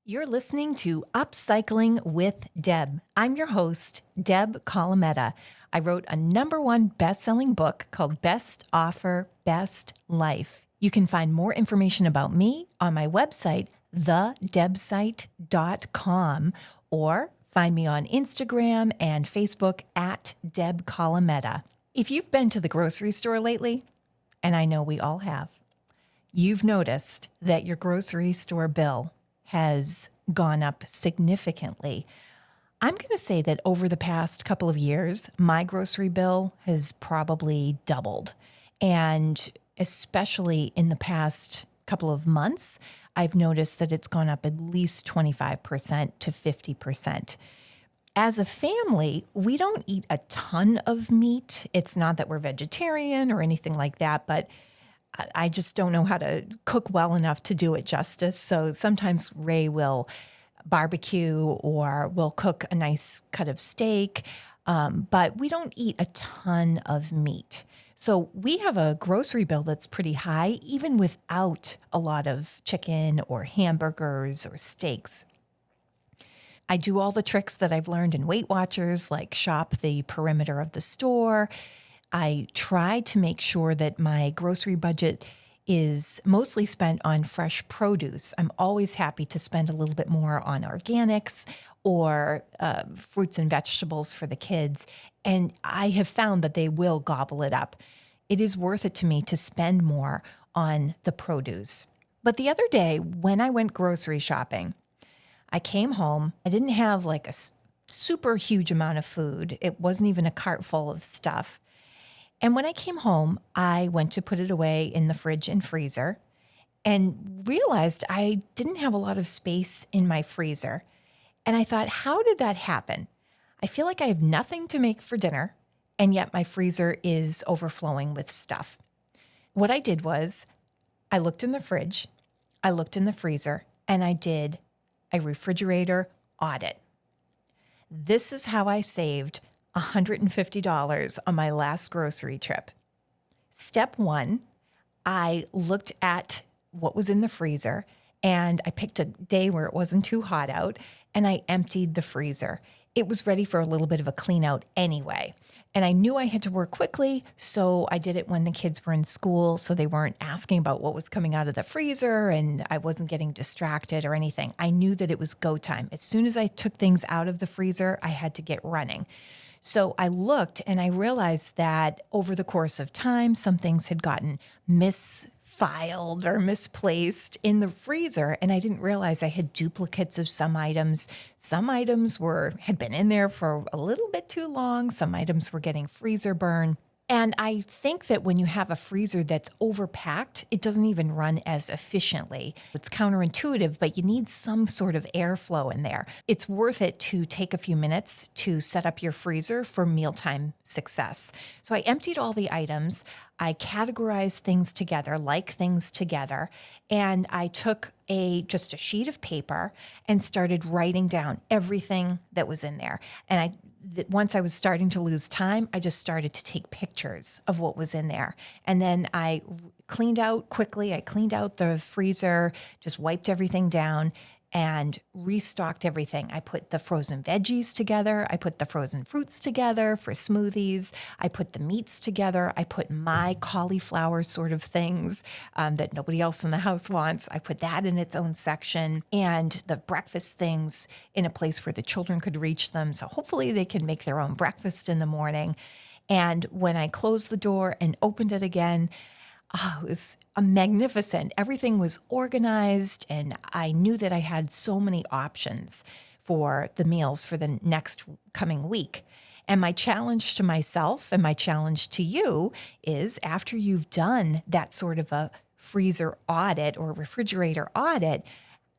You're listening to Upcycling with Deb. I'm your host, Deb Colameta. I wrote a #1 best-selling book called Best Offer, Best Life. You can find more information about me on my website, thedebsite.com, or find me on Instagram and Facebook at Deb Colameta. If you've been to the grocery store lately, and I know we all have, you've noticed that your grocery store bill has gone up significantly. I'm going to say that over the past couple of years, my grocery bill has probably doubled. And especially in the past couple of months, I've noticed that it's gone up at least 25% to 50%. As a family, we don't eat a ton of meat. It's not that we're vegetarian or anything like that, but I just don't know how to cook well enough to do it justice. So sometimes Ray will barbecue or we'll cook a nice cut of steak, but we don't eat a ton of meat. So we have a grocery bill that's pretty high, even without a lot of chicken or hamburgers or steaks. I do all the tricks that I've learned in Weight Watchers, like shop the perimeter of the store. I try to make sure that my grocery budget is mostly spent on fresh produce. I'm always happy to spend a little bit more on organics or fruits and vegetables for the kids. And I have found that they will gobble it up. It is worth it to me to spend more on the produce. But the other day when I went grocery shopping, I came home. I didn't have like a super huge amount of food. It wasn't even a cart full of stuff. And when I came home, I went to put it away in the fridge and freezer and realized I didn't have a lot of space in my freezer. And I thought, how did that happen? I feel like I have nothing to make for dinner, and yet my freezer is overflowing with stuff. What I did was I looked in the fridge, I looked in the freezer, and I did a refrigerator audit. This is how I saved $150 on my last grocery trip. Step 1, I looked at what was in the freezer and I picked a day where it wasn't too hot out and I emptied the freezer. It was ready for a little bit of a clean out anyway. And I knew I had to work quickly, so I did it when the kids were in school so they weren't asking about what was coming out of the freezer and I wasn't getting distracted or anything. I knew that it was go time. As soon as I took things out of the freezer, I had to get running. So I looked and I realized that over the course of time, some things had gotten misfiled or misplaced in the freezer. And I didn't realize I had duplicates of some items. Some items had been in there for a little bit too long. Some items were getting freezer burn. And I think that when you have a freezer that's overpacked, it doesn't even run as efficiently. It's counterintuitive, but you need some sort of airflow in there. It's worth it to take a few minutes to set up your freezer for mealtime success. So I emptied all the items. I categorized things together, and I took just a sheet of paper and started writing down everything that was in there. And once I was starting to lose time, I just started to take pictures of what was in there. And then I cleaned out quickly. I cleaned out the freezer, just wiped everything down and restocked everything. I put the frozen veggies together. I put the frozen fruits together for smoothies. I put the meats together. I put my cauliflower sort of things that nobody else in the house wants. I put that in its own section, and the breakfast things in a place where the children could reach them. So hopefully they can make their own breakfast in the morning. And when I closed the door and opened it again, it was magnificent. Everything was organized, and I knew that I had so many options for the meals for the next coming week. And my challenge to myself and my challenge to you is, after you've done that sort of a freezer audit or refrigerator audit,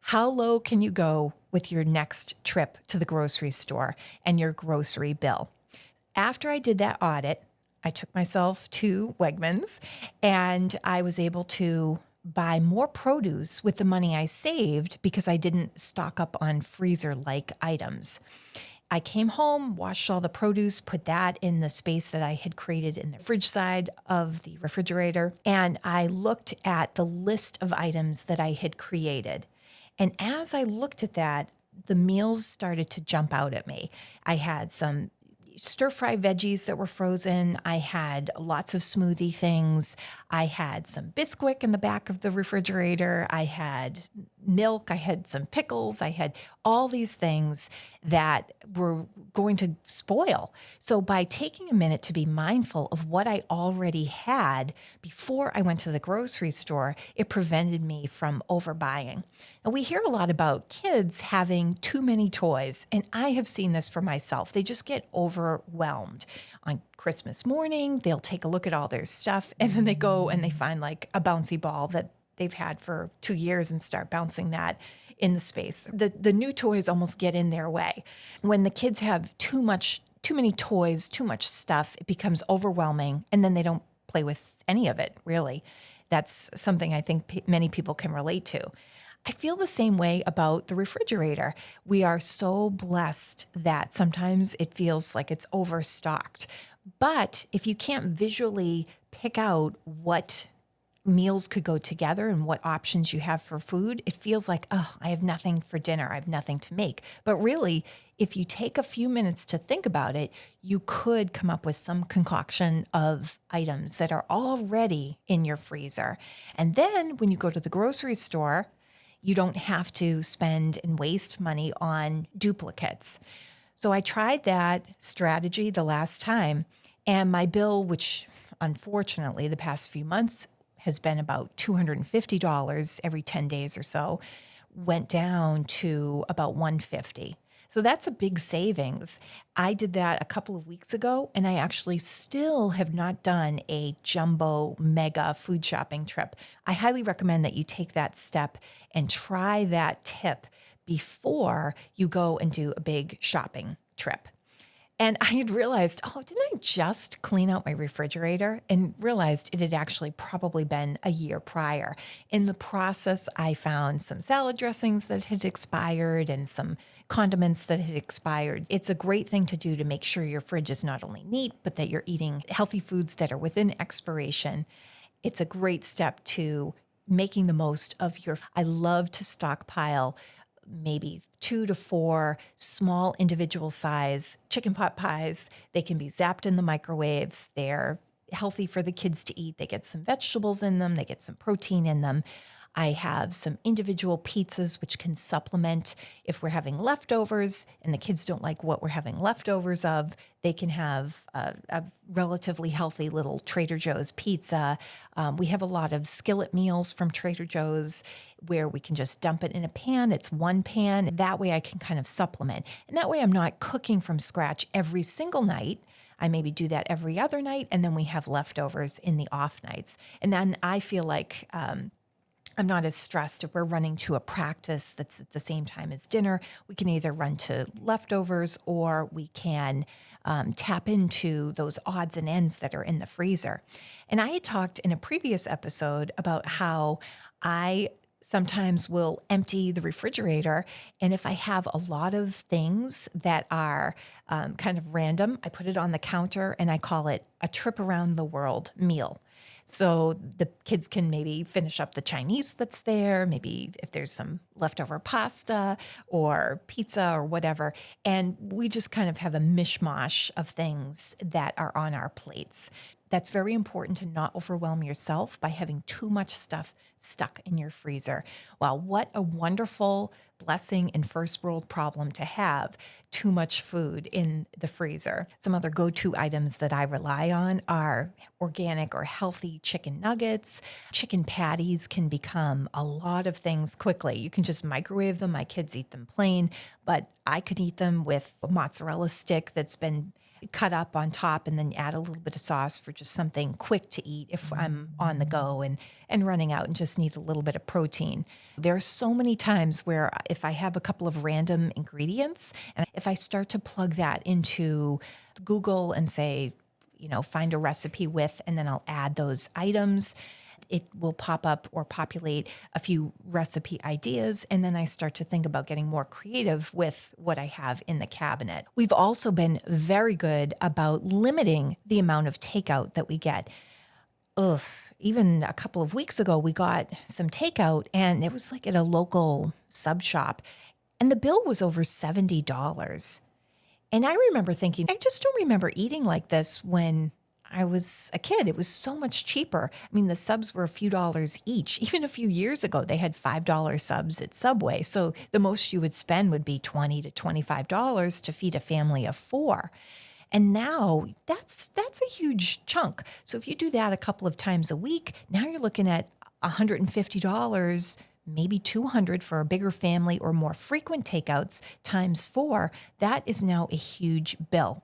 how low can you go with your next trip to the grocery store and your grocery bill? After I did that audit, I took myself to Wegmans and I was able to buy more produce with the money I saved because I didn't stock up on freezer-like items. I came home, washed all the produce, put that in the space that I had created in the fridge side of the refrigerator, and I looked at the list of items that I had created. And as I looked at that, the meals started to jump out at me. I had some stir-fry veggies that were frozen. I had lots of smoothie things. I had some Bisquick in the back of the refrigerator. I had milk. I had some pickles. I had all these things that were going to spoil. So by taking a minute to be mindful of what I already had before I went to the grocery store, it prevented me from overbuying. And we hear a lot about kids having too many toys, and I have seen this for myself. They just get overwhelmed. On Christmas morning, they'll take a look at all their stuff, and then they go and they find like a bouncy ball that they've had for 2 years and start bouncing that in the space. The new toys almost get in their way. When the kids have too many toys, too much stuff, it becomes overwhelming, and then they don't play with any of it, really. That's something I think many people can relate to. I feel the same way about the refrigerator. We are so blessed that sometimes it feels like it's overstocked. But if you can't visually pick out what meals could go together and what options you have for food, it feels like, oh, I have nothing for dinner. I have nothing to make. But really, if you take a few minutes to think about it, you could come up with some concoction of items that are already in your freezer. And then when you go to the grocery store, you don't have to spend and waste money on duplicates. So I tried that strategy the last time, and my bill, which unfortunately the past few months has been about $250 every 10 days or so, went down to about $150. So that's a big savings. I did that a couple of weeks ago, and I actually still have not done a jumbo mega food shopping trip. I highly recommend that you take that step and try that tip before you go and do a big shopping trip. And I had realized, oh, didn't I just clean out my refrigerator? And realized it had actually probably been a year prior. In the process, I found some salad dressings that had expired and some condiments that had expired. It's a great thing to do to make sure your fridge is not only neat, but that you're eating healthy foods that are within expiration. It's a great step to making the most of your. I love to stockpile maybe 2 to 4 small individual size chicken pot pies. They can be zapped in the microwave. They're healthy for the kids to eat. They get some vegetables in them. They get some protein in them. I have some individual pizzas, which can supplement if we're having leftovers and the kids don't like what we're having leftovers of. They can have a relatively healthy little Trader Joe's pizza. We have a lot of skillet meals from Trader Joe's where we can just dump it in a pan. It's one pan. That way I can kind of supplement. And that way I'm not cooking from scratch every single night. I maybe do that every other night, and then we have leftovers in the off nights. And then I feel like I'm not as stressed if we're running to a practice that's at the same time as dinner. We can either run to leftovers or we can tap into those odds and ends that are in the freezer. And I had talked in a previous episode about how I sometimes will empty the refrigerator. And if I have a lot of things that are kind of random, I put it on the counter and I call it a trip around the world meal. So the kids can maybe finish up the Chinese that's there, maybe if there's some leftover pasta or pizza or whatever. And we just kind of have a mishmash of things that are on our plates. That's very important to not overwhelm yourself by having too much stuff stuck in your freezer. Wow, what a wonderful blessing and first world problem to have too much food in the freezer. Some other go-to items that I rely on are organic or healthy chicken nuggets. Chicken patties can become a lot of things quickly. You can just microwave them. My kids eat them plain, but I could eat them with a mozzarella stick that's been cut up on top and then add a little bit of sauce for just something quick to eat if I'm on the go and running out and just need a little bit of protein. There are so many times where if I have a couple of random ingredients and if I start to plug that into Google and say, find a recipe with, and then I'll add those items, it will pop up or populate a few recipe ideas. And then I start to think about getting more creative with what I have in the cabinet. We've also been very good about limiting the amount of takeout that we get. ugh, even a couple of weeks ago, we got some takeout and it was like at a local sub shop and the bill was over $70. And I remember thinking, I just don't remember eating like this when I was a kid. It was so much cheaper. I mean, the subs were a few dollars each. Even a few years ago, they had $5 subs at Subway. So the most you would spend would be $20 to $25 to feed a family of four. And now that's a huge chunk. So if you do that a couple of times a week, now you're looking at $150, maybe $200 for a bigger family or more frequent takeouts times four. That is now a huge bill.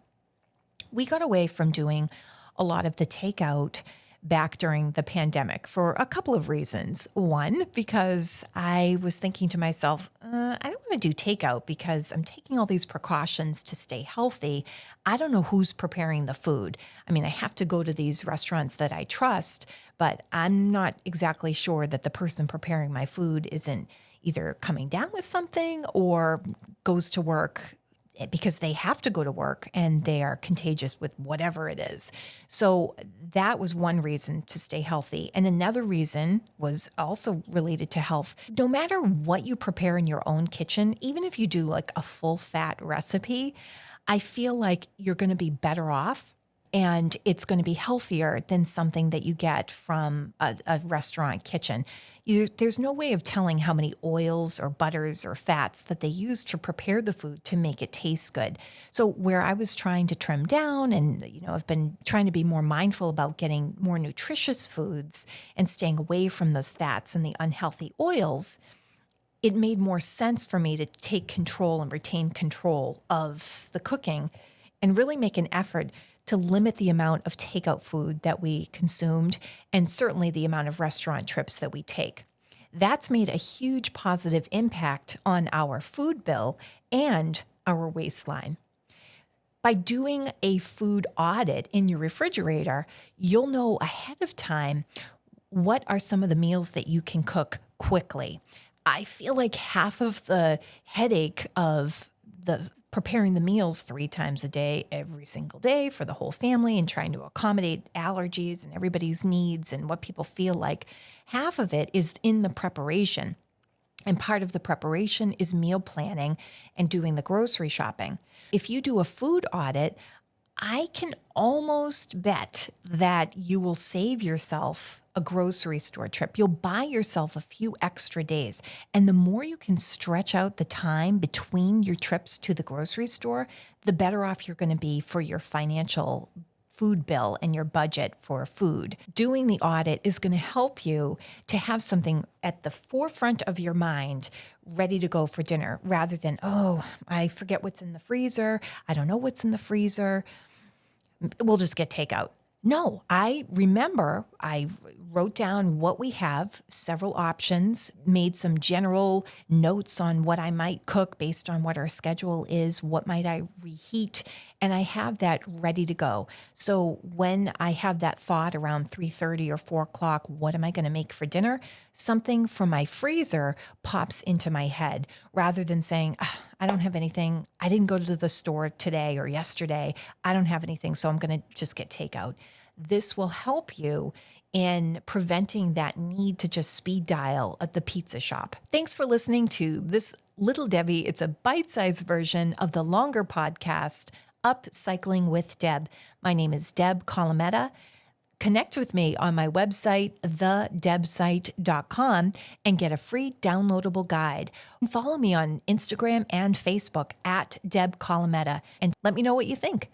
We got away from doing a lot of the takeout back during the pandemic for a couple of reasons. One, because I was thinking to myself, I don't want to do takeout because I'm taking all these precautions to stay healthy. I don't know who's preparing the food. I mean, I have to go to these restaurants that I trust, but I'm not exactly sure that the person preparing my food isn't either coming down with something or goes to work because they have to go to work and they are contagious with whatever it is. So that was one reason to stay healthy. And another reason was also related to health. No matter what you prepare in your own kitchen, even if you do like a full fat recipe, I feel like you're going to be better off and it's going to be healthier than something that you get from a restaurant kitchen. There's no way of telling how many oils or butters or fats that they use to prepare the food to make it taste good. So where I was trying to trim down and, I've been trying to be more mindful about getting more nutritious foods and staying away from those fats and the unhealthy oils, it made more sense for me to take control and retain control of the cooking and really make an effort to limit the amount of takeout food that we consumed and certainly the amount of restaurant trips that we take. That's made a huge positive impact on our food bill and our waistline. By doing a food audit in your refrigerator, you'll know ahead of time what are some of the meals that you can cook quickly. I feel like half of the headache of the preparing the meals 3 times a day, every single day for the whole family and trying to accommodate allergies and everybody's needs and what people feel like, half of it is in the preparation. And part of the preparation is meal planning and doing the grocery shopping. If you do a food audit, I can almost bet that you will save yourself a grocery store trip. You'll buy yourself a few extra days. And the more you can stretch out the time between your trips to the grocery store, the better off you're going to be for your financial food bill and your budget for food. Doing the audit is going to help you to have something at the forefront of your mind ready to go for dinner rather than, oh, I forget what's in the freezer. I don't know what's in the freezer. We'll just get takeout. No, I remember I wrote down what we have, several options, made some general notes on what I might cook based on what our schedule is, what might I reheat, and I have that ready to go. So when I have that thought around 3:30 or 4 o'clock, what am I going to make for dinner? Something from my freezer pops into my head rather than saying, I don't have anything. I didn't go to the store today or yesterday. I don't have anything, so I'm going to just get takeout. This will help you in preventing that need to just speed dial at the pizza shop. Thanks for listening to this Little Debbie. It's a bite-sized version of the longer podcast, Upcycling with Deb. My name is Deb Colameta. Connect with me on my website, thedebsite.com, and get a free downloadable guide. And follow me on Instagram and Facebook at Deb Colameta, and let me know what you think.